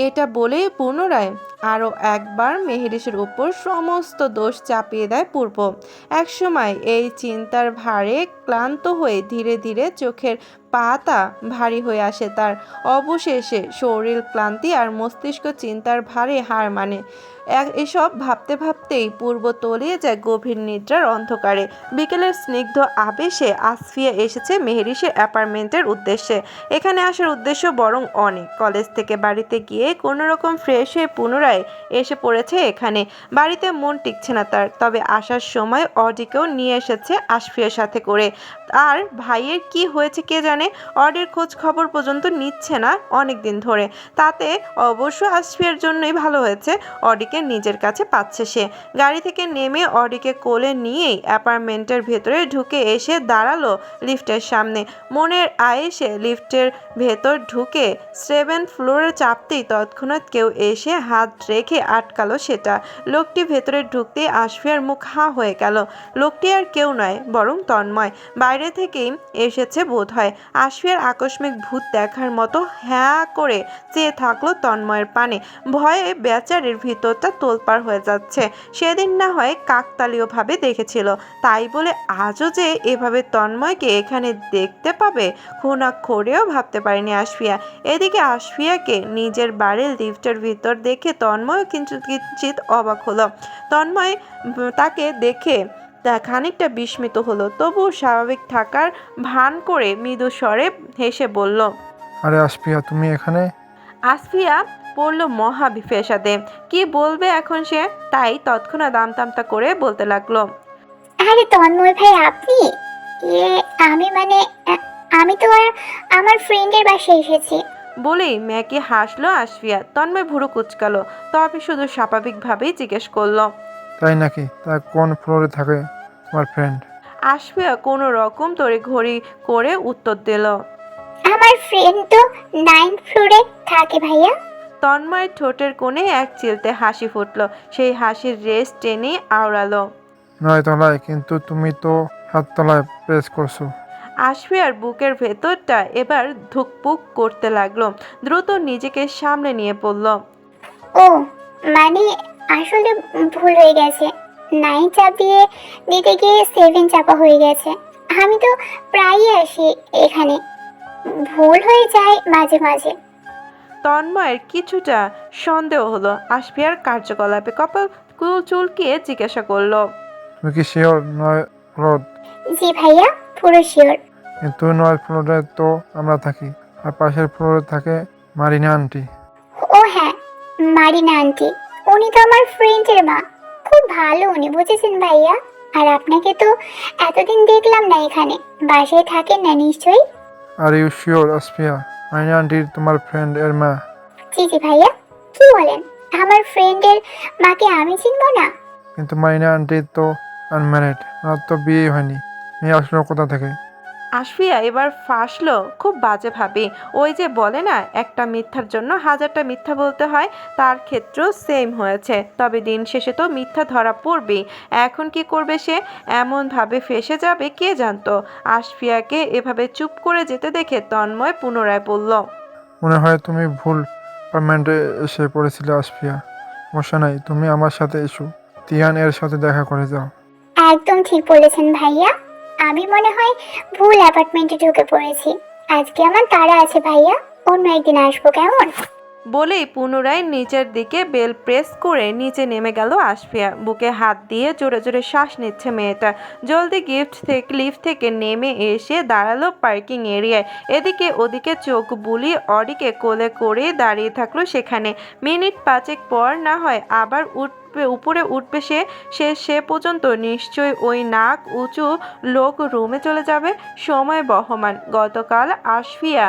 এটা বলে পুনরায় আরও একবার মেহেরিসের উপর সমস্ত দোষ চাপিয়ে দেয় পূর্ব। একসময় এই চিন্তার ভারে ক্লান্ত হয়ে ধীরে ধীরে চোখের পাতা ভারী হয়ে আসে তার। অবশেষে শরীর ক্লান্তি আর মস্তিষ্ক চিন্তার ভারে হার মানে। এসব ভাবতে ভাবতেই পূর্ব তলিয়ে যায় গভীর নিদ্রার অন্ধকারে। বিকেলের স্নিগ্ধ আবেশে আসফিয়া এসেছে মেহেরিসের অ্যাপার্টমেন্টের উদ্দেশ্যে। এখানে আসার উদ্দেশ্য বরং অনেক। কলেজ থেকে বাড়িতে গিয়ে কোনো রকম ফ্রেশ হয়ে পুনরায় এসে পড়েছে এখানে। বাড়িতে মন টিকছে না তার। তবে আসার সময় অডিকেও নিয়ে এসেছে আসফিয়ার সাথে করে। আর ভাইয়ের কি হয়েছে কে জানে, অডির খোঁজ খবর পর্যন্ত নিচ্ছে না অনেক দিন ধরে। তাতে অবশ্য আসফিয়ার জন্যই ভালো হয়েছে, অডিকে নিজের কাছে পাচ্ছে সে। গাড়ি থেকে নেমে অডিকে কোলে নিয়েই অ্যাপার্টমেন্টের ভেতরে ঢুকে এসে দাঁড়ালো লিফটের সামনে। মনের আয়েসে লিফটের ভেতর ঢুকে 7th ফ্লোরে চাপতেই তৎক্ষণাৎ কেউ এসে হাত রেখে আটকালো সেটা। লোকটি ভেতরে ঢুকতেই আসফিয়ার মুখ হাঁ হয়ে গেল। লোকটি আর কেউ নয় বরং তন্ময়। বাইরে থেকেই এসেছে বোধ হয়। আসফিয়ার আকস্মিক ভূত দেখার মতো হ্যাঁ করে চেয়ে থাকলো তন্ময়ের পানে। ভয়ে বেচারির ভিতরটা তোলপাড় হয়ে যাচ্ছে। সেদিন না হয় কাকতালীয়ভাবে দেখেছিল, তাই বলে আজও যে এভাবে তন্ময়কে এখানে দেখতে পাবে ঘুণাক্ষরেও ভাবতে পারেনি আসফিয়া। এদিকে আসফিয়াকে নিজের বাড়ির লিফটের ভিতর দেখে তন্ময় কিঞ্চিত অবাক হলো। তন্ময় তাকে দেখে খানিকটা বিস্মিত হলো, তবু স্বাভাবিক থাকার ভান করে মৃদু স্বরে হেসে বলল, আরে আসফিয়া, তুমি এখানে? আসফিয়া পড়ল মহা বিফেসাদে। কি বলবে এখন সে, তাই তৎক্ষণাৎ আমতামতা করে বলতে লাগলো, আরে তন্ময় ভাই আপনি? ইয়ে আমি মানে আমি তো আমার ফ্রেন্ডের বাসায় এসেছি। বলেই মেয়েকে হাসলো আসফিয়া। তন্ময় ভুরু কুচকালো, তবে শুধু স্বাভাবিকভাবেই জিজ্ঞেস করলো, তাই নাকি? তা কোন ফ্লোরে থাকে তোমার ফ্রেন্ড? আসফিয়া কোনো রকম তড়িঘড়ি করে উত্তর দিল, আমার ফ্রেন্ড তো 9th ফ্লোরে থাকে ভাইয়া। তন্ময়ের ঠোঁটের কোণে এক চিলতে হাসি ফুটল। সেই হাসির রেশ টেনে আওড়ালো। 9 তলায়? কিন্তু তুমি তো 7 তলায় প্রেস করছো। আসফিয়ার বুকের ভেতরটা এবার ধুকপুক করতে লাগলো। দ্রুত নিজেকে সামলে নিয়ে পড়ল, ও মানে আসলে ভুল হয়ে গেছে, 9 চাপিয়ে দিতে গিয়ে 7 চাপা হয়ে গেছে। আমি তো প্রায়ই আসি এখানে, ভুল হয়ে যায় মাঝে মাঝে। তন্ময়ের কিছুটা সন্দেহ হলো আসফিয়ার কার্যকলাপে। কপাল চুলকিয়ে জিজ্ঞাসা করলো, তুমি কি শিওর 9 ফ্লোর? জি ভাইয়া, পুরো শিওর। কিন্তু 9 ফ্লোরে তো আমরা থাকি, আর পাশের ফ্লোরে থাকে মারিনা আন্টি। ও হ্যাঁ, মারিনা আন্টি, উনি তো আমার ফ্রেন্ডের মা। খুব ভালো উনি, বুঝেছেন ভাইয়া। আর আপনাকে তো এতদিন দেখলাম না এখানে, বাসায় থাকেন না নিশ্চয়ই? Are you sure Asfia Marina আন্টির তোমার ফ্রেন্ড এর মা? জি জি ভাইয়া, কি বলেন? আমার ফ্রেন্ডের মাকে আমি চিনবো না? কিন্তু মারিনা আন্টি তো আনম্যারিড, ওনার তো বিয়ে হয়নি। মেয়ে আসলো কোথা থেকে? আসফিয়া এবার ফাঁসলো খুব বাজে ভাবে। ওই যে বলে না, একটা মিথ্যার জন্য হাজারটা মিথ্যা বলতে হয়, তার ক্ষেত্রেও সেম হয়েছে। তবে দিন শেষে তো মিথ্যা ধরা পড়বেই। এখন কি করবে সে? এমন ভাবে ফেঁসে যাবে কে জানতো। আসফিয়াকে এভাবে চুপ করে যেতে দেখে তন্ময় পুনরায় বলল, মনে হয় তুমি ভুল অ্যাপার্টমেন্টে এসে পড়েছিলে আসফিয়া। সমস্যা নাই, তুমি আমার সাথে এসো, তিয়ান এর সাথে দেখা করে যাও। একদম ঠিক বলেছেন ভাইয়া, আমি মনে হয় ভুল অ্যাপার্টমেন্টে ঢুকে পড়েছি। আজকে আমার তাড়া আছে ভাইয়া, অন্য একদিন আসবো কেমন? বলেই পুনরায় নিচের দিকে বেল প্রেস করে নিচে নেমে গেল আসফিয়া। বুকে হাত দিয়ে জোরে জোরে শ্বাস নিচ্ছে মেয়েটা। জলদি লিফট থেকে নেমে এসে দাঁড়ালো পার্কিং এরিয়ায়। এদিকে ওদিকে চোখ বুলিয়ে অডিকে কোলে করে দাঁড়িয়ে থাকলো সেখানে। মিনিট 5 পর না হয় আবার উপরে উঠবে সে। সে পর্যন্ত নিশ্চয়ই ওই নাক উঁচু লোক রুমে চলে যাবে। সময় বহমান। গতকাল আসফিয়া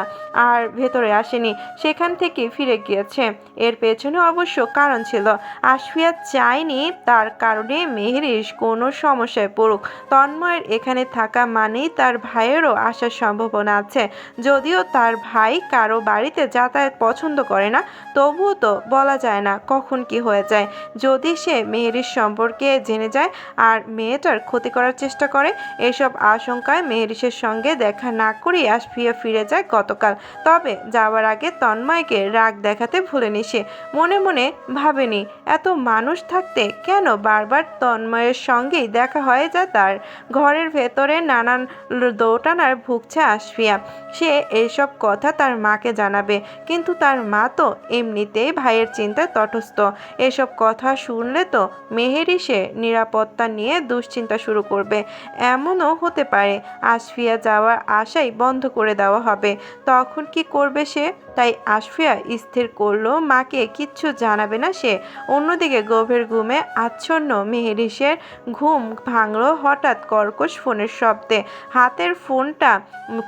আর ভেতরে আসেনি, সেখান থেকে ফিরে গিয়েছে। এর পেছনে অবশ্য কারণ ছিল। আসফিয়া চায়নি তার কারণে মেহেরিস কোনো সমস্যায় পড়ুক। তন্ময়ের এখানে থাকা মানেই তার ভাইয়েরও আসার সম্ভাবনা আছে। যদিও তার ভাই কারো বাড়িতে যাতায়াত পছন্দ করে না, তবুও তো বলা যায় না কখন কি হয়ে যায়। যদি সে মেহেরির সম্পর্কে জেনে যায় আর মেয়েটার ক্ষতি করার চেষ্টা করে। এসব আশঙ্কায় মেহেরিসের সঙ্গে দেখা না করেই আসফিয়া ফিরে যায় গতকাল। তবে যাওয়ার আগে তন্ময়কে রাগ দেখাতে ভুলেনি সে। মনে মনে ভাবেনি এত মানুষ থাকতে কেন বারবার তন্ময়ের সঙ্গেই দেখা হয়ে যায় তার। ঘরের ভেতরে নানান দোটানার ভুগছে আসফিয়া। সে এইসব কথা তার মাকে জানাবে, কিন্তু তার মা তো এমনিতেই ভাইয়ের চিন্তায় তটস্থ। এসব কথা শুনলে তো মেহেরিসে নিরাপত্তা নিয়ে দুশ্চিন্তা শুরু করবে। এমনও হতে পারে আসফিয়া যাওয়ার আশাই বন্ধ করে দেওয়া হবে। তখন কি করবে সে? তাই আসফিয়া স্থির করলো মাকে কিচ্ছু জানাবে না সে। অন্যদিকে গভীর ঘুমে আচ্ছন্ন মেহেরিসের ঘুম ভাঙল হঠাৎ কর্কশ ফোনের শব্দে। হাতের ফোনটা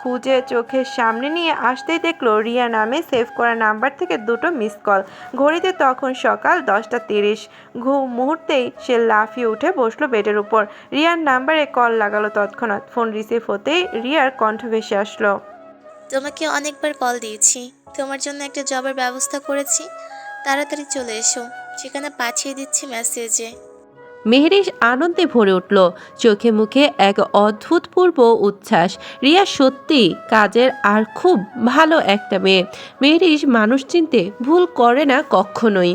খুঁজে চোখের সামনে নিয়ে আসতেই দেখলো রিয়া নামে সেভ করা নাম্বার থেকে দুটো মিস কল। ঘড়িতে তখন সকাল 10টা 30। মুহূর্তেই সে লাফিয়ে উঠে বসলো বেডের উপর। রিয়ার নাম্বারে কল লাগালো তৎক্ষণাৎ। ফোন রিসিভ হতেই রিয়ার কণ্ঠ ভেসে আসলো। তোমাকে অনেকবার কল দিয়েছি, তোমার জন্য একটা জবের ব্যবস্থা করেছি, তাড়াতাড়ি চলে এসো, সেখানে পাঠিয়ে দিচ্ছি মেসেজে। মেহেরিস আনন্দে ভরে উঠল, চোখে মুখে এক অদ্ভুতপূর্ব উচ্ছ্বাস। রিয়া সত্যি কাজের আর খুব ভালো একটা মেয়ে। মেহেরিস মানুষ চিনতে ভুল করে না কখনোই।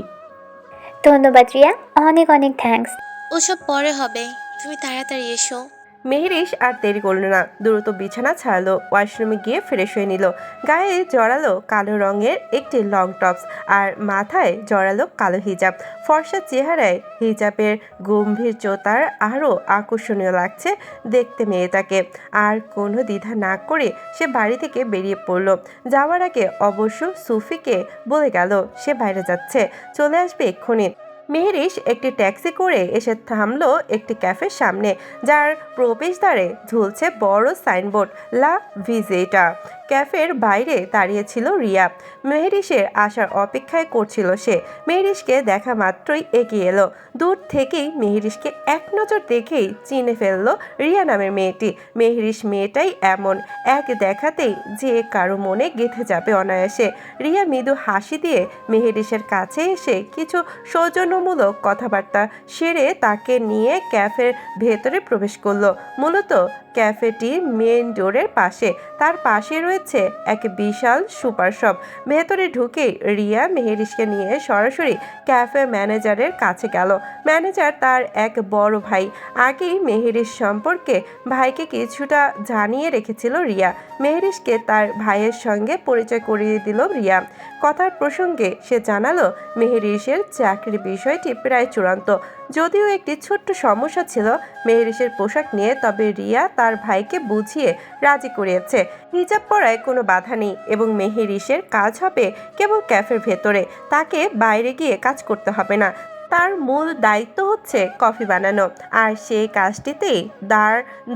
ধন্যবাদ রিয়া, অনেক অনেক থ্যাঙ্কস। ওসব পরে হবে, তুমি তাড়াতাড়ি এসো। মেহেরিস আর দেরি করল না, দ্রুত বিছানা ছাড়লো, ওয়াশরুমে গিয়ে ফ্রেশ হয়ে নিল। গায়ে জড়ালো কালো রঙের একটি লং টপস আর মাথায় জড়ালো কালো হিজাব। ফর্সা চেহারায় হিজাবের গম্ভীর্যতার আরও আকর্ষণীয় লাগছে দেখতে মেয়েটাকে। আর কোনো দ্বিধা না করে সে বাড়ি থেকে বেরিয়ে পড়ল। যাওয়ার আগে অবশ্য সুফিকে বলে গেল সে বাইরে যাচ্ছে, চলে আসবে এক্ষুনি। মেহেরিস একটি ট্যাক্সি করে এসে থামলো একটি ক্যাফের সামনে, যার প্রবেশদ্বারে ঝুলছে বড় সাইনবোর্ড লা ভিজেটা। ক্যাফের বাইরে দাঁড়িয়েছিল রিয়া। মেহেরিসের আসার অপেক্ষায় করছিল সে। মেহেরিসকে দেখা মাত্রই এগিয়ে এলো। দূর থেকেই মেহেরিসকে এক নজর দেখেই চিনে ফেললো রিয়া নামের মেয়েটি। মেহেরিস মেয়েটাই এমন, এক দেখাতেই যে কারো মনে গেঁথে যাবে অনায়াসে। রিয়া মৃদু হাসি দিয়ে মেহেরিসের কাছে এসে কিছু সৌজন্যমূলক কথাবার্তা সেরে তাকে নিয়ে ক্যাফের ভেতরে প্রবেশ করলো। মূলত ক্যাফেটি মেন ডোরের পাশে, তার পাশে রয়েছে এক বিশাল সুপার শপ। ভেতরে ঢুকেই রিয়া মেহেরিসকে নিয়ে সরাসরি ক্যাফে ম্যানেজারের কাছে গেল। ম্যানেজার তার এক বড় ভাই। আগেই মেহেরিস সম্পর্কে ভাইকে কিছুটা জানিয়ে রেখেছিল রিয়া। মেহেরিসকে তার ভাইয়ের সঙ্গে পরিচয় করিয়ে দিল রিয়া। কথার প্রসঙ্গে সে জানালো মেহেরিসের চাকরির বিষয়টি প্রায় চূড়ান্ত, যদিও একটি ছোট্ট সমস্যা ছিল মেহেরিসের পোশাক নিয়ে, তবে রিয়া তার ভাইকে বুঝিয়ে রাজি করিয়েছে। হিজাব পরায় কোনো বাধা নেই এবং মেহেরিসের কাজ হবে কেবল ক্যাফের ভেতরে, তাকে বাইরে গিয়ে কাজ করতে হবে না। তার মূল দায়িত্ব হচ্ছে কফি বানানো, আর সেই কাজটিতেই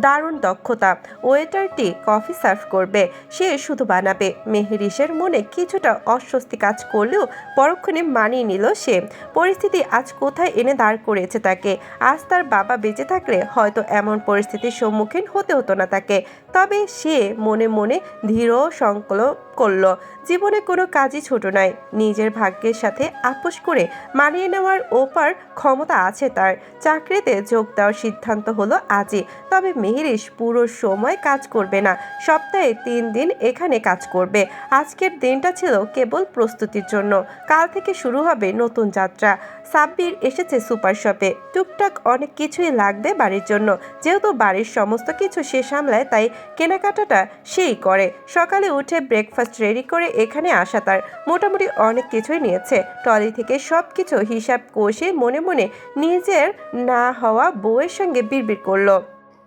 দারুণ দক্ষতা। ওয়েটারটি কফি সার্ভ করবে, সে শুধু বানাবে। মেহেরিসের মনে কিছুটা অস্বস্তি কাজ করলেও পরক্ষণে মানিয়ে নিল সে। পরিস্থিতি আজ কোথায় এনে দাঁড় করেছে তাকে। আজ তার বাবা বেঁচে থাকলে হয়তো এমন পরিস্থিতির সম্মুখীন হতে হতো না তাকে। তবে সে মনে মনে দৃঢ় সংকল্প করল, জীবনে কোনো কাজই ছোট নয়। নিজের ভাগ্যের সাথে আপোষ করে মানিয়ে নেওয়ার ওপার ক্ষমতা আছে তার। চাকরিতে যোগ দেওয়ার সিদ্ধান্ত হলো আজই। তবে মেহেরিস পুরো সময় কাজ করবে না, সপ্তাহে 3 দিন এখানে কাজ করবে। আজকের দিনটা ছিল কেবল প্রস্তুতির জন্য, কাল থেকে শুরু হবে নতুন যাত্রা। সাব্বির এসেছে সুপার শপে, টুকটাক অনেক কিছুই লাগবে বাড়ির জন্য। যেহেতু বাড়ির সমস্ত কিছু সে সামলায়, তাই কেনাকাটাটা সেই করে। সকালে উঠে ব্রেকফাস্ট রেডি করে এখানে আসা তার। মোটামুটি অনেক কিছুই নিয়েছে। ট্রলি থেকে সব কিছু হিসাব কষে মনে মনে নিজের না হওয়া বউয়ের সঙ্গে বিড়বিড় করলো।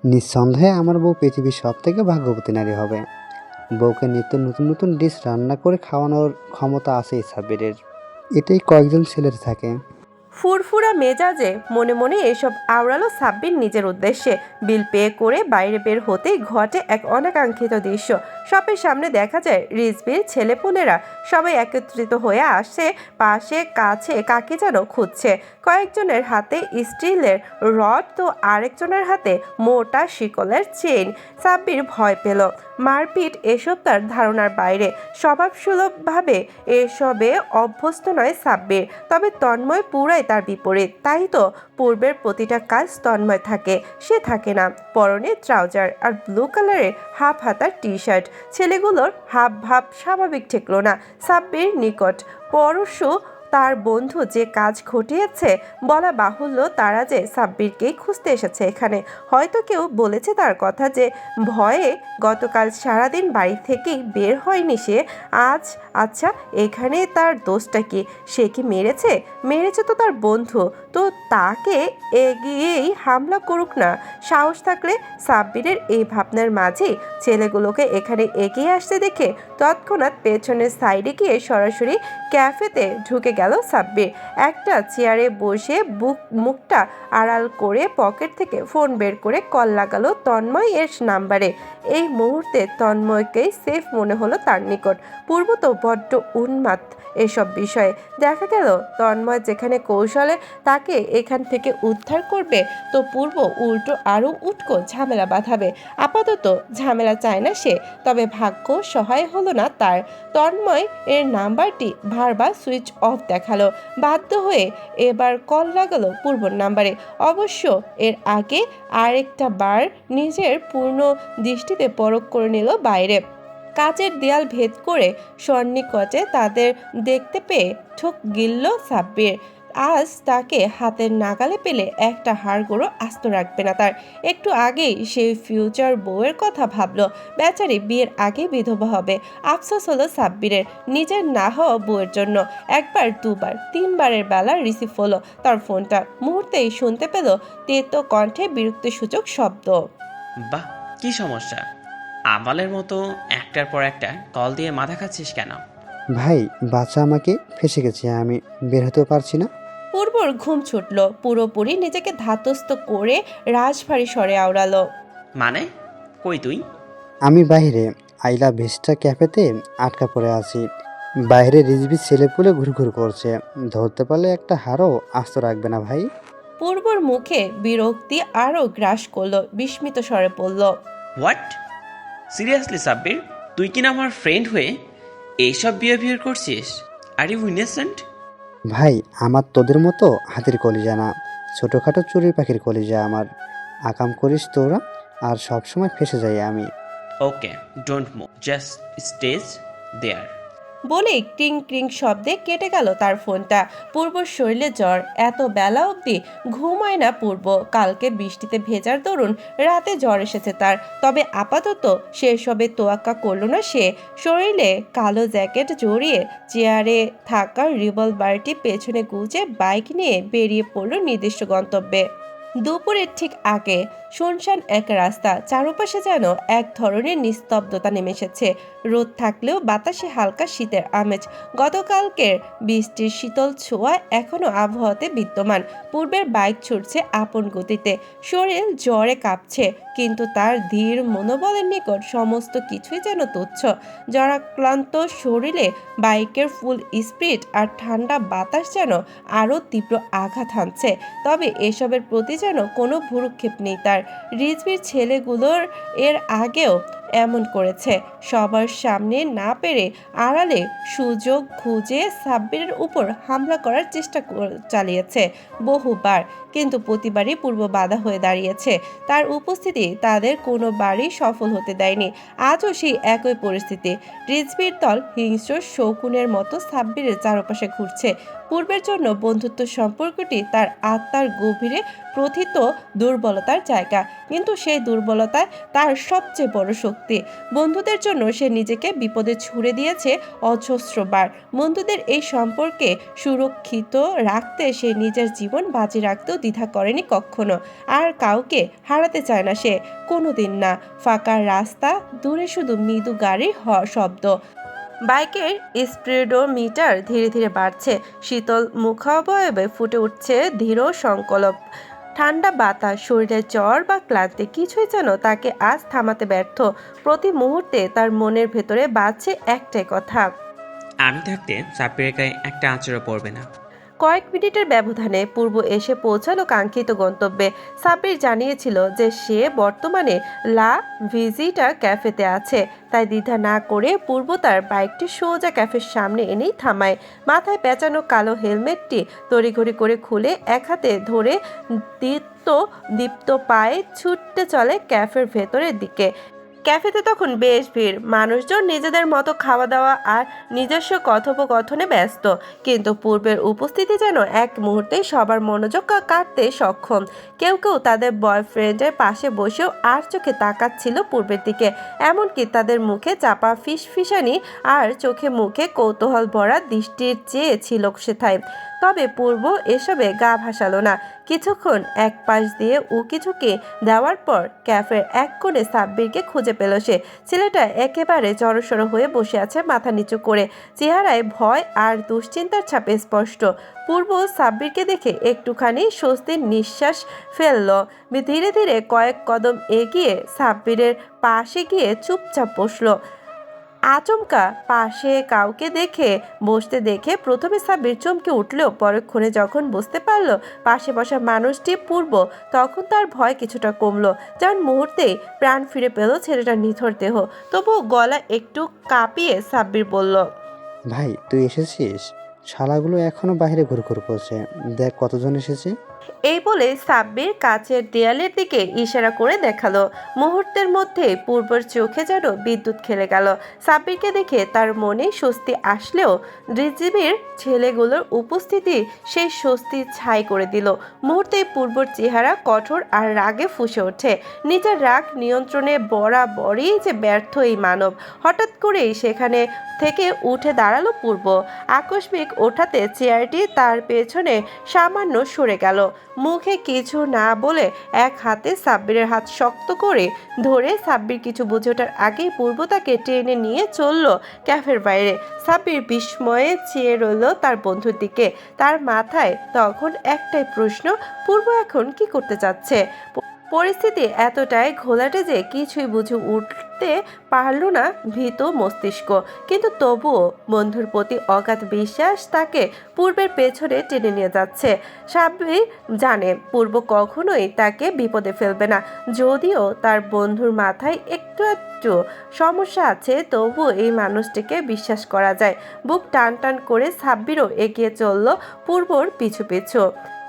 নিঃসন্দেহে আমার বউ পৃথিবীর সব থেকে ভাগ্যবতী নারী হবে। বউকে নিত্য নতুন নতুন ডিশ রান্না করে খাওয়ানোর ক্ষমতা আছে এই সাব্বিরের। এটাই কয়েকজন ছেলের থাকে। ফুরফুরা মেজাজে মনে মনে এসব আওড়ালো সাব্বির নিজের উদ্দেশ্যে। বিল পে করে বাইরে বের হতেই ঘটে এক অনাকাঙ্ক্ষিত দৃশ্য। শপের সামনে দেখা যায় রিজবির ছেলেপুলেরা সবাই একত্রিত হয়ে আসছে, পাশে কাছে কাকে যেন খুঁজছে। কয়েকজনের হাতে স্টিলের রড তো আরেকজনের হাতে মোটা শিকলের চেইন। সাব্বির ভয় পেল। মারপিট এসব তার ধারণার বাইরে। স্বভাবসুলভভাবে এসবে অভ্যস্ত নয় সাব্বির, তবে তন্ময় পুরাই তার বিপরীত। তাই তো পূর্বের প্রতিটা কাজ তন্ময় থাকে, সে থাকে না। পরনে ট্রাউজার আর ব্লু কালারের হাফ হাতার টি শার্ট। ছেলেগুলোর হাব ভাব স্বাভাবিক ঠেকল না সাব্বির নিকট। পরশু তার বন্ধু যে কাজ ঘটিয়েছে, বলা বাহুল্য তারা যে সাব্বিরকেই খুঁজতে এসেছে এখানে। হয়তো কেউ বলেছে তার কথা যে ভয়ে গতকাল সারাদিন বাড়ি থেকেই বের হয়নি সে। আজ আচ্ছা, এখানে তার দোষটা কি? সে কি মেরেছে? মেরেছে তো তার বন্ধু, তো তাকে এগিয়েই হামলা করুক না। সাহস থাকলে। সাব্বিরের এই ভাবনার মাঝেই ছেলেগুলোকে এখানে এগিয়ে আসতে দেখে তৎক্ষণাৎ পেছনের সাইডে গিয়ে সরাসরি ক্যাফেতে ঢুকে গেল সাব্বির। একটা চেয়ারে বসে মুখটা আড়াল করে পকেট থেকে ফোন বের করে কল লাগালো তন্ময় এর নাম্বারে। এই মুহূর্তে তন্ময়কেই সেফ মনে হলো তার নিকট। পূর্ব তো বড্ড উন্মাদ এসব বিষয়ে। দেখা গেল তন্ময় যেখানে কৌশলে তাকে এখান থেকে উদ্ধার করবে, তো পূর্ব উল্টো আরও উটকো ঝামেলা বাঁধাবে। আপাতত ঝামেলা চায় না সে, তবে ভাগ্য সহায় হলো না তার। তন্ময় এর নাম্বারটি বারবার সুইচ অফ দেখালো। বাধ্য হয়ে এবার কল লাগালো পূর্বর নাম্বারে। অবশ্য এর আগে আরেকটা বার নিজের পূর্ণ দৃষ্টিতে পরখ করে নিল বাইরে। কাচের দেয়াল ভেদ করে সন্নিকটে তাদের দেখতে পেয়ে ঠোক গিলল সাব্বির। আজ তাকে হাতের নাগালে পেলে একটা হাড়গোড়ো আস্ত রাখবে না তার। একটু আগেই সেই ফিউচার বউয়ের কথা ভাবলো। বেচারি বিয়ের আগে বিধবা হবে। আফসোস হলো সাব্বিরের, নিজের না হওয়া বউয়ের জন্য। একবার, দুবার, তিনবারের বেলা রিসিভ হলো তার ফোনটা। মুহূর্তেই শুনতে পেল তেতো কণ্ঠে বিরক্তিসূচক শব্দ। বাহ, কি সমস্যা? আমালের মতো একটার পর একটা কল দিয়ে মাথা খাচ্ছিস কেন? ভাই, বাচ্চা আমাকে ফেসে গেছে, আমি বের হতেও পারছি না। পূর্বর ঘুম ছুটল। পুরোপুরি নিজেকে ধাতস্থ করে রাশভারী স্বরে আওড়ালো। মানে কই তুই? আমি বাইরে আইলা ভেস্টা ক্যাফেতে আটকা পড়ে আছি। বাইরে রিজবি ছেলেপুলে ঘুরঘুর করছে, ধরতে পারলে একটা হারও আস্ত রাখবে না ভাই। পূর্বর মুখে বিরক্তি আরও গ্রাস করলো। বিস্মিত স্বরে পড়ল। হোয়াট? সিরিয়াসলি সাব্বির, তুই কিনা আমার ফ্রেন্ড হয়ে এইসব বিহেভিয়ার করছিস? Are you innocent? ভাই, আমার তোদের মতো হাতির কলিজা না, ছোটোখাটো চুরির পাখির কলিজা আমার। আকাম করিস তোরা, আর সবসময় ফেসে যাই আমি। ওকে, ডোন্ট মুভ, জাস্ট স্টেজ দেয়ার। বলে ক্রিং ক্রিং শব্দে কেটে গেল তার ফোনটা। পূর্বর শরীরে জ্বর। এত বেলা অবধি ঘুমায় না পূর্ব। কালকে বৃষ্টিতে ভেজার দরুন রাতে জ্বর এসেছে তার। তবে আপাতত সেসবে তোয়াক্কা করল না সে। শরীরে কালো জ্যাকেট জড়িয়ে চেয়ারে থাকা রিভলভারটি পেছনে গুজে বাইক নিয়ে বেরিয়ে পড়ল নির্দিষ্ট গন্তব্যে। দুপুরের ঠিক আগে শুনশান এক রাস্তা, চারপাশে যেন এক ধরনের নিস্তব্ধতা নেমে এসেছে। রোদ থাকলেও বাতাসে হালকা শীতের আমেজ। গতকালকের বৃষ্টির শীতল ছোঁয়া এখনো আবহাওয়াতে বিদ্যমান। পূর্বের বাইক ছুটছে আপন গতিতে। শরীর জ্বরে কাঁপছে, কিন্তু তার ধীর মনোবলের নিকট সমস্ত কিছুই যেন তুচ্ছ। জরাক্লান্ত শরীরে বাইকের ফুল স্পিড আর ঠান্ডা বাতাস যেন আরও তীব্র আঘাত হানছে। তবে এসবের প্রতি যেন কোনো ভ্রুক্ষেপ নেই তার। রিজভির ছেলেগুলোর এর আগেও এমন করেছে। সবার সামনে না পেরে আড়ালে সুযোগ খুঁজে সাব্বিরের উপর হামলা করার চেষ্টা চালিয়েছে বহুবার, কিন্তু প্রতিবারই পূর্ব বাধা হয়ে দাঁড়িয়েছে। তার উপস্থিতি তাদের কোনোবারই সফল হতে দেয়নি। আজও সেই একই পরিস্থিতি। রিজভির দল হিংস্র শকুনের মতো সাব্বিরের চারপাশে ঘুরছে। পূর্বের জন্য বন্ধুত্ব সম্পর্কটি তার আত্মার গভীরে প্রথিত দুর্বলতার জায়গা, কিন্তু সেই দুর্বলতায় তার সবচেয়ে বড় শক্তি। বন্ধুদের জন্য সে নিজেকে বিপদে ছুড়ে দিয়েছে অজস্রবার। বন্ধুদের এই সম্পর্কে সুরক্ষিত রাখতে সে নিজের জীবন বাজি রাখতেও দ্বিধা করেনি কখনো। আর কাউকে হারাতে চায় না সে, কোনোদিন না। ফাঁকা রাস্তা, দূরে শুধু মৃদু গাড়ির শব্দ। বাইকের স্পিডোমিটার ধীরে ধীরে বাড়ছে। শীতল মুখাবয়বে ফুটে উঠছে ধীর সংকল্প। ঠান্ডা বাতাস, শরীরের জ্বর বা ক্লান্তি কিছুই যেন তাকে আজ থামাতে ব্যর্থ। প্রতি মুহূর্তে তার মনের ভেতরে বাজছে একটাই কথা, আমি থাকতে সাব্বিরের গায়ে একটা আঁচড়ও পড়বে না। কয়েক মিনিটের ব্যবধানে পূর্ব এসে পৌঁছালো কাঙ্ক্ষিত গন্তব্যে। সাব্বির জানিয়েছিল যে সে বর্তমানে লা ভিজিটা ক্যাফেতে আছে, তাই দ্বিধা না করে পূর্ব তার বাইকটি সোজা ক্যাফের সামনে এনেই থামায়। মাথায় পেঁচানো কালো হেলমেটটি তড়িঘড়ি করে খুলে এক হাতে ধরে দীপ্ত দীপ্ত পায়ে ছুটতে চলে ক্যাফের ভেতরের দিকে। ক্যাফেতে তখন বেশ ভিড়, মানুষজন নিজেদের মতো খাওয়া দাওয়া আর নিজস্ব কথোপকথনে ব্যস্ত, কিন্তু পূর্বের উপস্থিতি যেন এক মুহূর্তেই সবার মনোযোগ কাটতে সক্ষম। কেউ কেউ তাদের বয়ফ্রেন্ডের পাশে বসেও আর চোখে তাকাচ্ছিল পূর্বের দিকে, এমনকি তাদের মুখে চাপা ফিসফিসানি আর চোখে মুখে কৌতূহল ভরা দৃষ্টির চেয়ে ছিল সেথায়। তবে পূর্ব এসবে গা ভাসালো না। কিছুক্ষণ এক পাশ দিয়ে উকি ঝুঁকি দেওয়ার পর ক্যাফের এক কোণে সাব্বিরকে খুঁজে পেল সে। ছেলেটা একেবারে জড়সড় হয়ে বসে আছে মাথা নিচু করে, চেহারায় ভয় আর দুশ্চিন্তার ছাপে স্পষ্ট। পূর্ব সাব্বিরকে দেখে একটুখানি স্বস্তির নিঃশ্বাস ফেলল। ধীরে ধীরে কয়েক কদম এগিয়ে সাব্বিরের পাশে গিয়ে চুপচাপ বসলো। আচমকা পাশে কাউকে বসতে দেখে প্রথমে সাব্বির চমকে উঠলেও পরক্ষণে যখন বুঝতে পারল পাশে বসা মানুষটি পূর্ব, তখন তার ভয় কিছুটা কমলো। যেমন মুহূর্তেই প্রাণ ফিরে পেল ছেলেটার নিথর দেহ। তবুও গলা একটু কাঁপিয়ে সাব্বির বলল, ভাই তুই এসেছিস? শালাগুলো এখনো বাইরে ঘুরঘুর করছে, দেখ কতজন এসেছে। এই বলে সাব্বির কাচের দেয়ালের দিকে ইশারা করে দেখালো। মুহূর্তের মধ্যে পূর্বর চোখে যেন বিদ্যুৎ খেলে গেল। সাব্বিরকে দেখে তার মনে স্বস্তি আসলেও রিজিবির ছেলেগুলোর উপস্থিতি সেই স্বস্তি ছাই করে দিল। মুহূর্তেই পূর্বর চেহারা কঠোর আর রাগে ফুঁসে ওঠে। নিজের রাগ নিয়ন্ত্রণে বরাবরই যে ব্যর্থ এই মানব। হঠাৎ করেই সেখানে থেকে উঠে দাঁড়ালো পূর্ব। আকস্মিক ওঠাতে চেয়ারটি তার পেছনে সামান্য সরে গেল। মুখে কিছু না বলে এক হাতে সাব্বিরের হাত শক্ত করে ধরে সাব্বির কিছু বুঝে ওঠার আগেই পূর্ব তাকে টেনে নিয়ে চলল ক্যাফের বাইরে। সাব্বির বিস্ময়ে চেয়ে রইল তার বন্ধুর দিকে। তার মাথায় তখন একটাই প্রশ্ন, পূর্ব এখন কি করতে চাচ্ছে? পরিস্থিতি এতটাই ঘোলাটে যে কিছুই বুঝে উঠতে পারল না ভীত মস্তিষ্ক। কিন্তু তবুও বন্ধুর প্রতি অগাধ বিশ্বাস তাকে পূর্বের পেছনে টেনে নিয়ে যাচ্ছে। সাব্বির জানে পূর্ব কখনোই তাকে বিপদে ফেলবে না। যদিও তার বন্ধুর মাথায় একটু সমস্যা আছে, তবুও এই মানুষটিকে বিশ্বাস করা যায়। বুক টান টান করে সাব্বিরও এগিয়ে চলল পূর্বর পিছু পিছু।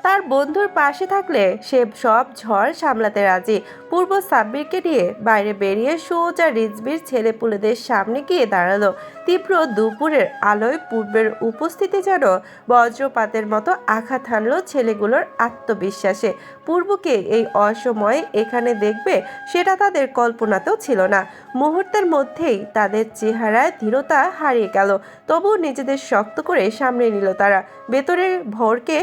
তার বন্ধুর পাশে থাকলে সে সব ঝড় সামলাতে রাজি। পূর্ব সাব্বিরকে নিয়ে বাইরে বেরিয়ে সোজা রিজবির ছেলেপুলেদের সামনে গিয়ে দাঁড়ালো। তীব্র দুপুরের আলোয় পূর্বের উপস্থিতি যেন বজ্রপাতের মতো আঘাত হানল ছেলেগুলোর আত্মবিশ্বাসে। পূর্বকে এই অসময়ে এখানে দেখবে সেটা তাদের কল্পনাতেও ছিল না। মুহূর্তের মধ্যেই তাদের চেহারায় দৃঢ়তা হারিয়ে গেল। তবু নিজেদের শক্ত করে সামনে নিল তারা। ভেতরের ভরকে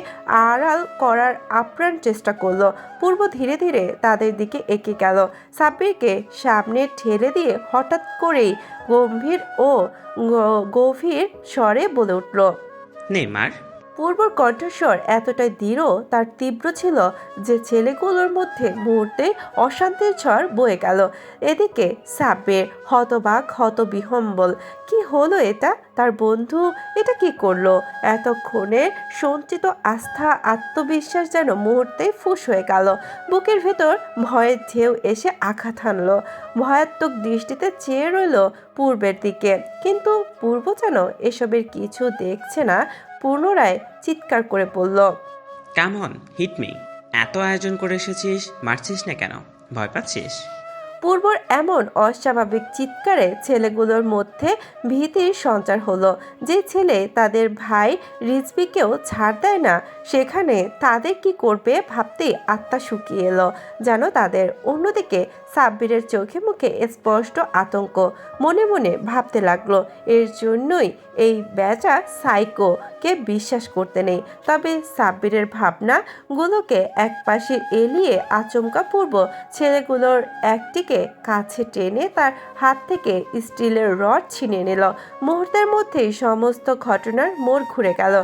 আড়াল করার আপ্রাণ চেষ্টা করলো। পূর্ব ধীরে ধীরে তাদের দিকে এগিয়ে গেল। সাব্বিরকে সামনে ঠেলে দিয়ে হঠাৎ করেই গভীর স্বরে বলে উঠল, নে মার। পূর্বর কণ্ঠস্বর এতটাই দৃঢ় তার তীব্র ছিল যে ছেলেগুলোর মধ্যে মুহূর্তে অশান্তির ঝড় বয়ে গেল। এদিকে সাব্বির হতবাক হতবিহ্বল। কি হলো এটা? তার বন্ধু এটা কি করলো? এতক্ষণে সঞ্চিত আস্থা আত্মবিশ্বাস যেন মুহূর্তেই ফুস হয়ে গেল। বুকের ভেতর ভয়ের ঢেউ এসে আঘাত হানল। ভয়াত্মক দৃষ্টিতে চেয়ে রইল পূর্বের দিকে, কিন্তু পূর্ব যেন এসবের কিছু দেখছে না। পুনরায় চিৎকার করে বলল, কাম অন হিট মি। এত আয়োজন করে এসেছিস, মারছিস না কেন? ভয় পাচ্ছিস? পূর্বর এমন অস্বাভাবিক চিৎকারে ছেলেগুলোর মধ্যে ভীতির সঞ্চার হলো। যে ছেলে তাদের ভাই রিজবিকেও ছাড় দেয় না, সেখানে তাদের কি করবে ভাবতেই আত্মা শুকিয়ে এলো যেন তাদের। অন্যদিকে সাব্বিরের চোখে মুখে স্পষ্ট আতঙ্ক। মনে মনে ভাবতে লাগলো, এর জন্যই এই বেচা সাইকোকে বিশ্বাস করতে নেই। তবে সাব্বিরের ভাবনাগুলোকে একপাশে এলিয়ে আচমকা পূর্ব ছেলেগুলোর একটিকে পূর্বকে কাছে টেনে তার হাত থেকে স্টিলের রড ছিনিয়ে নিল। মুহূর্তের মধ্যেই সমস্ত ঘটনার মোড় ঘুরে গেল।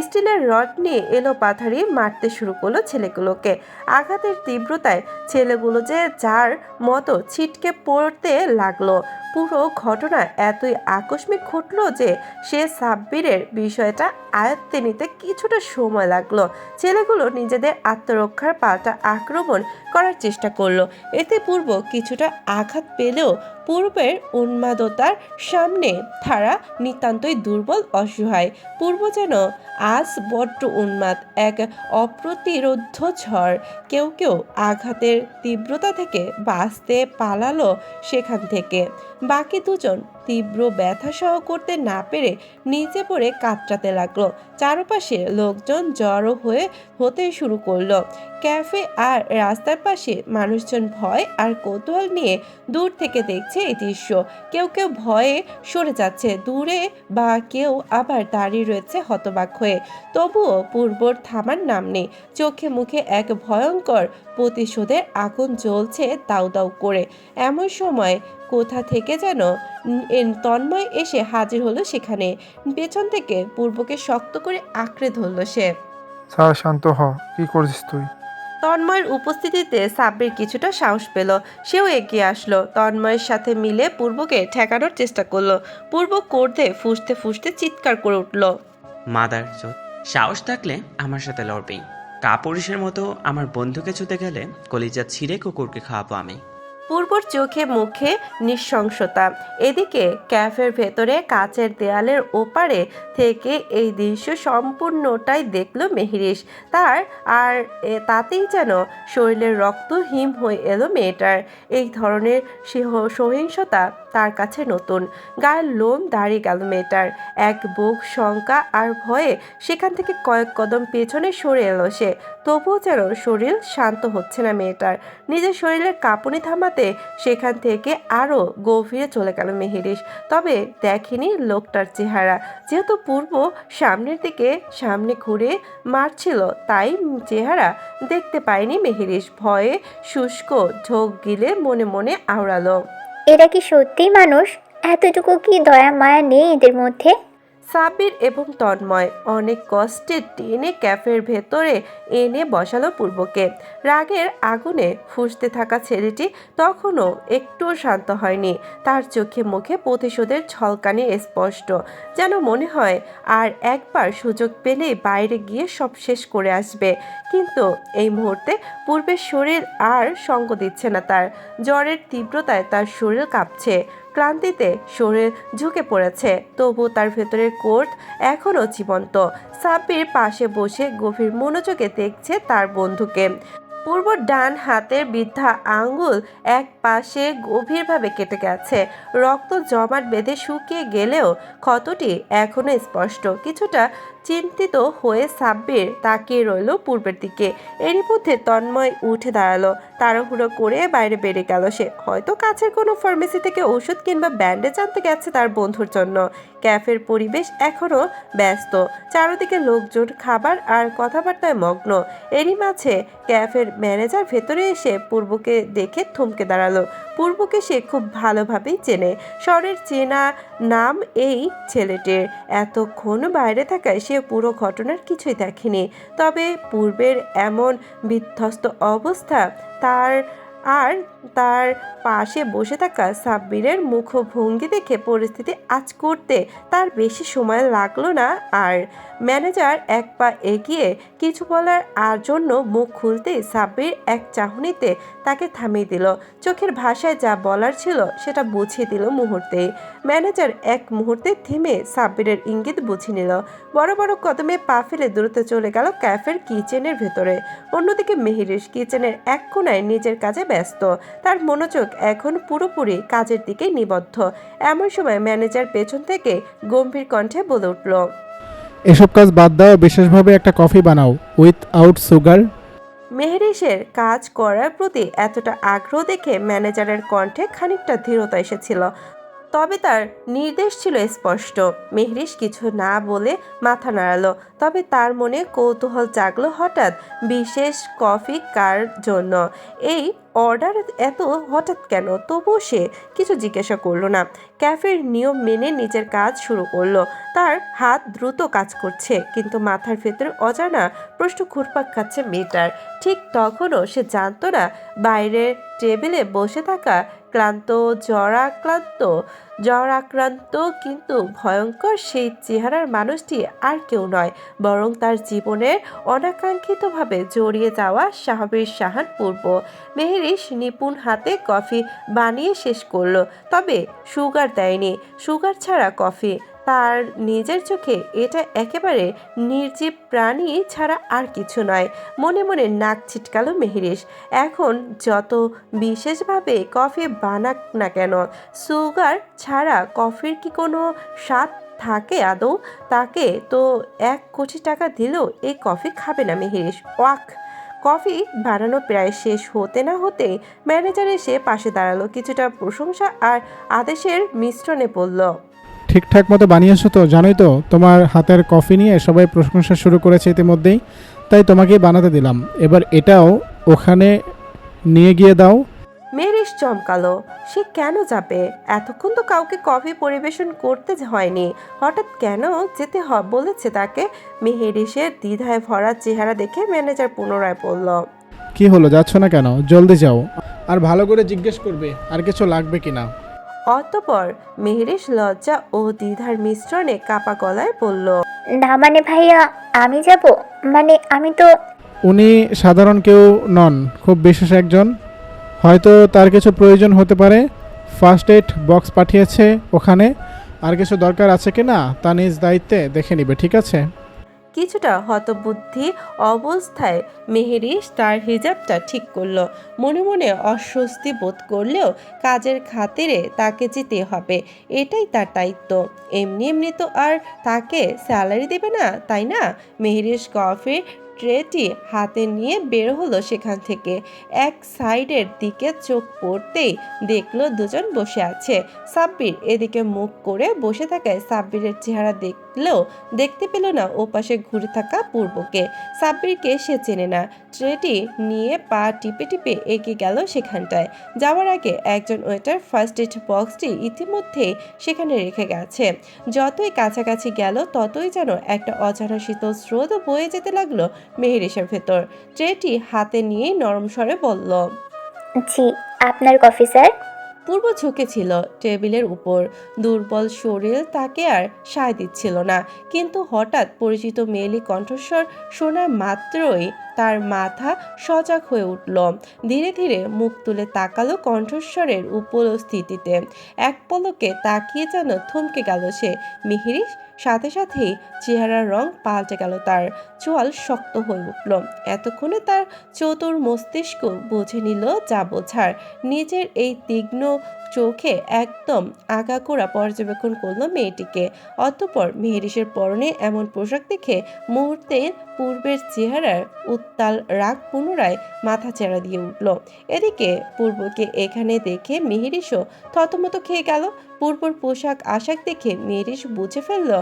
স্টিলের রড নিয়ে এলোপাথারি মারতে শুরু করলো ছেলেগুলোকে। আঘাতের তীব্রতায় ছেলেগুলো যে যার মতো ছিটকে পড়তে লাগলো। পুরো ঘটনা এতই আকস্মিক ঘটলো যে সে সাব্বিরের বিষয়টা আয়ত্তে নিতে কিছুটা সময় লাগলো। ছেলেগুলো নিজেদের আত্মরক্ষার পাল্টা আক্রমণ করার চেষ্টা করলো। এতে পূর্ব কিছুটা আঘাত পেলেও পূর্বের উন্মাদতার সামনে তারা নিতান্তই দুর্বল, অসহায়। পূর্ব যেন আজ বড্ড উন্মাদ, এক অপ্রতিরোধ্য ঝড়। কেউ কেউ আঘাতের তীব্রতা থেকে বাঁচতে পালালো সেখান থেকে। বাকি দুজন তীব্র ব্যথা সহ করতে না পেরে নিচে পড়ে কাতরাতে লাগলো। চারপাশে লোকজন জড়ো হতে শুরু করলো। ক্যাফে আর রাস্তার পাশে মানুষজন ভয় আর কৌতূহল নিয়ে দূর থেকে দেখছে এই দৃশ্য। কেউ কেউ ভয়ে সরে যাচ্ছে দূরে, বা কেউ আবার দাঁড়িয়ে রয়েছে হতবাক হয়ে। তবুও পূর্বর থামার নাম নেই। চোখে মুখে এক ভয়ঙ্কর প্রতিশোধের আগুন জ্বলছে দাউ দাউ করে। এমন সময় কোথা থেকে যেন তন্ময় এসে হাজির হলো সেখানে। পেছন থেকে পূর্বকে শক্ত করে আঁকড়ে ধরলো সে। স্যার শান্ত হ, কি করছিস তুই? তন্ময়ের উপস্থিতিতে সাব্বির কিছুটা সাহস পেল। সেও এগিয়ে আসলো, তন্ময়ের সাথে মিলে পূর্বকে ঠেকানোর চেষ্টা করলো। পূর্ব ক্রোধে ফুঁসতে ফুঁসতে চিৎকার করে উঠল, মাদার চোদ, সাহস থাকলে আমার সাথে লড়বেই। কাপুরুষের মতো আমার বন্ধুকে ছুতে গেলে কলিজা ছিঁড়ে কুকুরকে খাওয়াবো আমি। পূর্বর চোখে মুখে নৃশংসতা। এদিকে ক্যাফের ভেতরে কাচের দেয়ালের ওপারে থেকে এই দৃশ্য সম্পূর্ণটাই দেখল মেহেরিস। তাতেই যেন শরীরের রক্ত হিম হয়ে এলো মেয়েটার। এই ধরনের সহিংসতা তার কাছে নতুন। গায়ের লোম দাঁড়িয়ে গেল মেয়েটার। এক বুক শঙ্কা আর ভয়ে সেখান থেকে কয়েক কদম পেছনে সরে এলো সে। তবুও যেন শরীর শান্ত হচ্ছে না মেয়েটার। নিজের শরীরের কাঁপুনি থামাতে সেখান থেকে আরও গভীরে চলে গেল মেহেরিস। তবে দেখেনি লোকটার চেহারা। যেহেতু পূর্ব সামনের দিকে সামনে ঘুরে মারছিল, তাই চেহারা দেখতে পায়নি মেহেরিস। ভয়ে শুষ্ক ঝোঁক গিলে মনে মনে আওড়ালো, এরা কি সত্যিই মানুষ? এতটুকু কি দয়া মায়া নেই এদের মধ্যে? সাব্বির এবং তন্ময় অনেক কষ্টে টেনে ক্যাফের ভেতরে এনে বসালো পূর্বকে। রাগের আগুনে ফুঁসতে থাকা ছেলেটি তখনও একটুও শান্ত হয়নি। তার চোখে মুখে প্রতিশোধের ঝলকানি স্পষ্ট। যেন মনে হয় আর একবার সুযোগ পেলেই বাইরে গিয়ে সব শেষ করে আসবে। কিন্তু এই মুহূর্তে পূর্বের শরীর আর সঙ্গ দিচ্ছে না তার। জ্বরের তীব্রতায় তার শরীর কাঁপছে, ক্লান্তিতে শরীর ঝুঁকে পড়েছে। তবু তার ভেতরের কোর্ট এখনও জীবন্ত। সাব্বির পাশে বসে গভীর মনোযোগে দেখছে তার বন্ধুকে। পূর্ব ডান হাতের বৃদ্ধা আঙ্গুল এক পাশে গভীরভাবে কেটে গেছে। রক্ত জমাট বেঁধে শুকিয়ে গেলেও ক্ষতটি এখনো স্পষ্ট। কিছুটা চিন্তিত হয়ে সাব্বির তাকিয়ে রইল পূর্বের দিকে। এরই মধ্যে তন্ময় উঠে দাঁড়ালো। তাড়াহুড়ো করে বাইরে বেরিয়ে গেল সে। হয়তো কাছের কোনো ফার্মেসি থেকে ওষুধ কিংবা ব্যান্ডেজ আনতে গেছে তার বন্ধুর জন্য। ক্যাফের পরিবেশ এখনও ব্যস্ত। চারদিকে লোকজন খাবার আর কথাবার্তায় মগ্ন। এরই মাঝে ক্যাফের ম্যানেজার ভেতরে এসে পূর্বকে দেখে থমকে দাঁড়ালো। পূর্বকে সে খুব ভালোভাবেই চেনে। শহরের চেনা নাম এই ছেলেটির। এতক্ষণ বাইরে থাকায় সে পুরো ঘটনার কিছুই দেখেনি। তবে পূর্বের এমন বিধ্বস্ত অবস্থা তার পাশে বসে থাকা সাব্বিরের মুখভঙ্গি দেখে পরিস্থিতি আঁচ করতে তার বেশি সময় লাগলো না। আর ম্যানেজার এক পা এগিয়ে কিছু বলার জন্য মুখ খুলতেই সাব্বির এক চাহনিতে তাকে থামিয়ে দিল। চোখের ভাষায় যা বলার ছিল সেটা বুঝিয়ে দিল মুহূর্তেই। ম্যানেজার এক মুহূর্তে থেমে সাব্বিরের ইঙ্গিত বুঝে নিল। বড় বড় কদমে পা ফেলে দ্রুত চলে গেল ক্যাফের কিচেনের ভেতরে। অন্যদিকে মেহেরিস কিচেনের এক কোণায় নিজের কাজে ব্যস্ত। তার মনোযোগ এখন পুরোপুরি কাজের দিকে নিবদ্ধ। এমন সময় ম্যানেজার পেছন থেকে গম্ভীর কণ্ঠে বলে উঠল, এসব কাজ বাদ দাও, বিশেষভাবে একটা কফি বানাও উইথআউট সুগার। মেহেরিসের কাজ করার প্রতি এতটা আগ্রহ দেখে ম্যানেজারের কণ্ঠে খানিকটা দৃঢ়তা এসেছিল। তবে তার নির্দেশ ছিল স্পষ্ট। মেহরিশ কিছু না বলে মাথা নাড়ালো। তবে তার মনে কৌতূহল জাগলো হঠাৎ, বিশেষ কফি কার জন্য, এই অর্ডার এত হঠাৎ কেন? তবুও সে কিছু জিজ্ঞাসা করলো না। ক্যাফের নিয়ম মেনে নিজের কাজ শুরু করলো। তার হাত দ্রুত কাজ করছে, কিন্তু মাথার ভেতরে অজানা প্রশ্ন ঘুরপাক খাচ্ছে মেয়েটার। ঠিক তখনও সে জানতো না বাইরের টেবিলে বসে থাকা ক্লান্ত, জ্বরাক্রান্ত কিন্তু ভয়ঙ্কর সেই চেহারার মানুষটি আর কেউ নয়, বরং তার জীবনের অনাকাঙ্ক্ষিতভাবে জড়িয়ে যাওয়া সাহাবীর শাহান পূর্ব। মেহরিশ নিপুণ হাতে কফি বানিয়ে শেষ করলো, তবে সুগার দেয়নি। সুগার ছাড়া কফি, তার নিজের চোখে এটা একেবারে নির্জীব প্রাণী ছাড়া আর কিছু নয়। মনে মনে নাক ছিটকালো মেহরিশ। এখন যত বিশেষভাবে কফি বানাক না কেন, সুগার ছাড়া কফির কি কোনো স্বাদ থাকে আদৌ? তাকে তো 1 কোটি টাকা দিলেও এই কফি খাবে না মেহরিশ। ওয়াক! কফি বানানো প্রায় শেষ হতে না হতে ম্যানেজার এসে পাশে দাঁড়ালো। কিছুটা প্রশংসা আর আদেশের মিশ্রণে বলল, ঠিকঠাক মতো বানিয়েছো তো? জানোই তো তোমার হাতের কফি নিয়ে সবাই প্রশংসা শুরু করেছে ইতিমধ্যেই, তাই তোমাকেই বানাতে দিলাম। এবার এটাও ওখানে নিয়ে গিয়ে দাও। মেহরিশ চমকালো। সে কেন যাবে? এতক্ষণ তো কাউকে কফি পরিবেশন করতে হয়নি, হঠাৎ কেন যেতে বলেছে তাকে? মেহরিশের দ্বিধায় ভরা চেহারা দেখে ম্যানেজার পুনরায় বলল, কি হলো, যাচ্ছ না কেন? জলদি যাও। আর ভালো করে জিজ্ঞেস করবে আর কিছু লাগবে কিনা। অতঃপর মেহরিশ লজ্জা ও দ্বিধার মিশ্রণে কাপা গলায় বলল, না মানে ভাইয়া, আমি যাব, মানে আমি তো। উনি সাধারণ কেউ নন, খুব বিশেষ একজন। হয়তো তার কিছু প্রয়োজন হতে পারে। ফার্স্ট এইড বক্স পাঠিয়েছে ওখানে। আর কিছু দরকার আছে কি না তা নিজ দায়িত্বে দেখে নিবে, ঠিক আছে? কিছুটা হতবুদ্ধি অবস্থায় মেহরিশ তার হিজাবটা ঠিক করলো। মনে মনে অস্বস্তি বোধ করলেও কাজের খাতিরে তাকে যেতে হবে, এটাই তার দায়িত্ব। এমনি এমনি তো আর তাকে স্যালারি দেবে না, তাই না? মেহরিশ কফি ট্রেটি হাতে নিয়ে বের হলো সেখান থেকে। এক সাইডের দিকে চোখ পড়তেই দেখলো দুজন বসে আছে। সাব্বির এদিকে মুখ করে বসে থাকায় সাব্বিরের চেহারা দেখতে পেল না ওপাশে ঘুরে থাকা পূর্বকে। সাব্বিরকে সে চেনে না। ট্রেটি নিয়ে পা টিপে টিপে এগিয়ে গেল সেখানটায়। যাওয়ার আগে একজন ওয়েটার ফার্স্ট এড বক্সটি ইতিমধ্যেই সেখানে রেখে গেছে। যতই কাছাকাছি গেল ততই যেন একটা অজানা শীতল স্রোত বয়ে যেতে লাগলো মেহরিশের ভেতর। ট্রেটি হাতে নিয়েই নরম স্বরে বলল, জি, আপনার কফি স্যার। পূর্ব ঝুঁকেছিল টেবিলের উপর। দুর্বল শরীর তাকে আর সায় দিচ্ছিল না, কিন্তু হঠাৎ পরিচিত মেয়েলি কণ্ঠস্বর শোনা মাত্রই তার মাথা সজাগ হয়ে উঠল। ধীরে ধীরে মুখ তুলে তাকালো কণ্ঠস্বরের উপস্থিতিতে। এক পলকে তাকিয়ে যেন থমকে গেল সে। মেহরিশ সাথে সাথেই চেহারার রং পাল্টে গেল, তার চোয়াল শক্ত হয়ে উঠল। এতক্ষণে তার চতুর মস্তিষ্ক বুঝে নিল যা বোঝার। নিজের এই তীক্ষ্ণ চোখে একদম আগাগোড়া পর্যবেক্ষণ করলো মেয়েটিকে। অতঃপর মেহরিশের পরনে এমন পোশাক দেখে মুহূর্তে পূর্বের চেহারার উত্তাল রাগ পুনরায় মাথা চেরা দিয়ে উঠল। এদিকে পূর্বকে এখানে দেখে মেহরিশও থতমত খেয়ে গেল। পূর্বর পোশাক আশাক দেখে মেহরিশ বুঝে ফেলল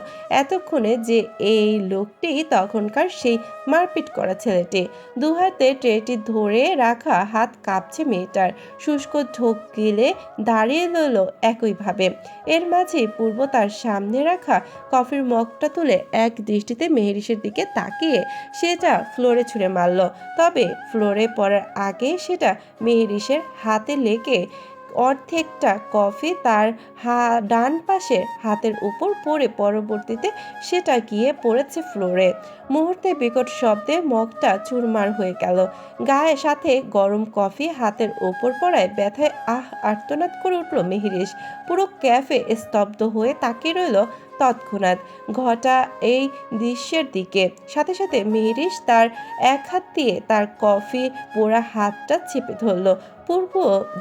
এতক্ষণে যে এই লোকটি তখনকার সেই মারপিট করা ছেলেটি। দুহাতে ট্রেটি ধরে রাখা হাত কাঁপছে মেয়েটার। শুষ্ক ঢোক গিলে দাঁড়িয়ে রইল একইভাবে। এর মাঝে পূর্ব তার সামনে রাখা কফির মগটা তুলে এক দৃষ্টিতে মেহরিশের দিকে তাকিয়ে সেটা ফ্লোরে ছুঁড়ে মারল। তবে ফ্লোরে পড়ার আগে সেটা মেহরিশের হাতে লেগে অর্ধেকটা কফি তার ডান পাশে হাতের উপর পড়ে পরবর্তীতে সেটা গিয়ে পড়েছে ফ্লোরে। মুহূর্তে বিকট শব্দে মগটা চুরমার হয়ে গেল। গায়ে সাথে গরম কফি হাতের ওপর পড়ায় ব্যথায় আর্তনাদ করে উঠল মেহরিশ। পুরো ক্যাফে স্তব্ধ হয়ে তাকিয়ে রইল তৎক্ষণাৎ ঘটা এই দৃশ্যের দিকে। সাথে সাথে মেহরিশ তার এক হাত দিয়ে তার কফি পোড়া হাতটা চেপে ধরল। পূর্ব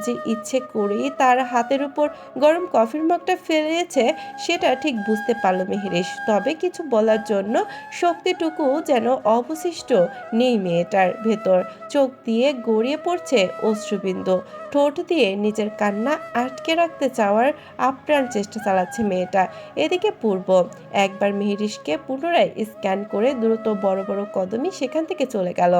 যে ইচ্ছে করেই তার হাতের উপর গরম কফির মগটা ফেলেছে সেটা ঠিক বুঝতে পারল মেহরিশ। তবে কিছু বলার জন্য শক্তিটুকু যেন অবশিষ্ট নেই মেয়েটার ভেতর। চোখ দিয়ে গড়িয়ে পড়ছে অশ্রুবিন্দু। ঠোঁট দিয়ে নিজের কান্না আটকে রাখতে চাওয়ার আপ্রাণ চেষ্টা চালাচ্ছে মেয়েটা। এদিকে পূর্ব একবার মেহেরিশকে পুনরায় স্ক্যান করে দ্রুত বড় বড় কদমে সেখান থেকে চলে গেল।